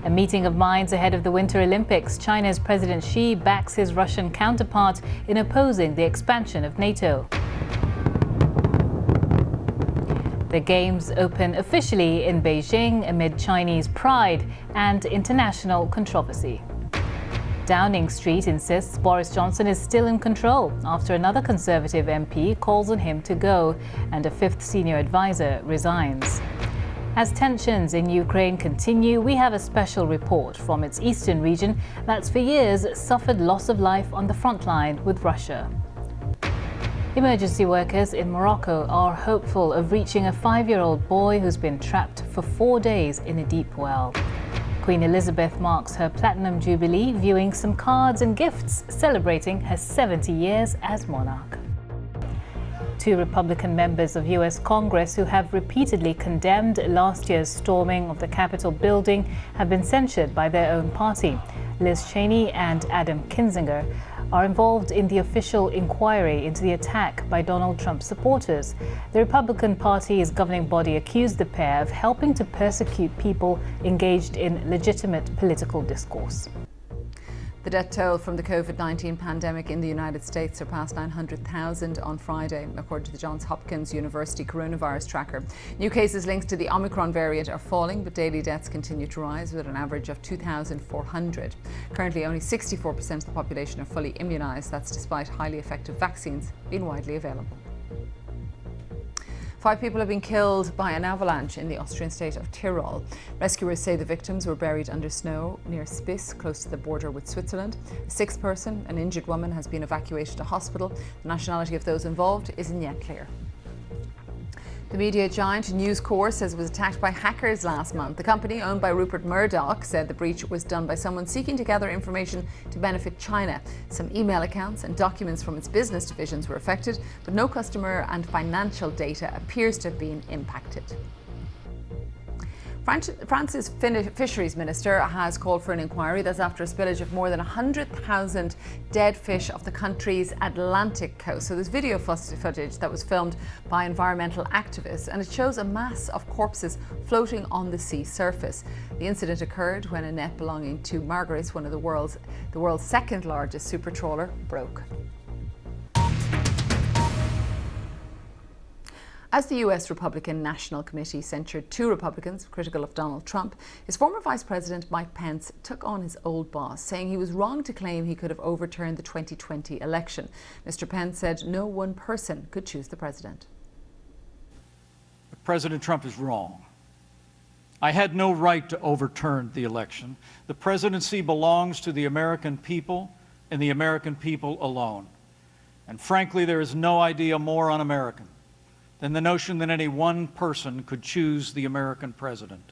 A meeting of minds ahead of the Winter Olympics. China's President Xi backs his Russian counterpart in opposing the expansion of NATO. The Games open officially in Beijing amid Chinese pride and international controversy. Downing Street insists Boris Johnson is still in control after another Conservative MP calls on him to go and a fifth senior advisor resigns. As tensions in Ukraine continue, we have a special report from its eastern region that's for years suffered loss of life on the front line with Russia. Emergency workers in Morocco are hopeful of reaching a 5-year-old boy who's been trapped for 4 days in a deep well. Queen Elizabeth marks her Platinum Jubilee, viewing some cards and gifts celebrating her 70 years as monarch. 2 Republican members of US Congress who have repeatedly condemned last year's storming of the Capitol building have been censured by their own party. Liz Cheney and Adam Kinzinger are involved in the official inquiry into the attack by Donald Trump supporters. The Republican Party's governing body accused the pair of helping to persecute people engaged in legitimate political discourse. The death toll from the COVID-19 pandemic in the United States surpassed 900,000 on Friday, according to the Johns Hopkins University Coronavirus Tracker. New cases linked to the Omicron variant are falling, but daily deaths continue to rise with an average of 2,400. Currently, only 64% of the population are fully immunised. That's despite highly effective vaccines being widely available. 5 people have been killed by an avalanche in the Austrian state of Tyrol. Rescuers say the victims were buried under snow near Spiss, close to the border with Switzerland. A 6th person, an injured woman, has been evacuated to hospital. The nationality of those involved isn't yet clear. The media giant News Corp says it was attacked by hackers last month. The company, owned by Rupert Murdoch, said the breach was done by someone seeking to gather information to benefit China. Some email accounts and documents from its business divisions were affected, but no customer and financial data appears to have been impacted. France's fisheries minister has called for an inquiry. That's after a spillage of more than 100,000 dead fish off the country's Atlantic coast. So there's video footage that was filmed by environmental activists, and it shows a mass of corpses floating on the sea surface. The incident occurred when a net belonging to Margaret, one of the world's second largest super trawler, broke. As the US Republican National Committee censured 2 Republicans critical of Donald Trump, his former Vice President Mike Pence took on his old boss, saying he was wrong to claim he could have overturned the 2020 election. Mr. Pence said no one person could choose the president. President Trump is wrong. I had no right to overturn the election. The presidency belongs to the American people and the American people alone. And frankly, there is no idea more un-American than the notion that any one person could choose the American president.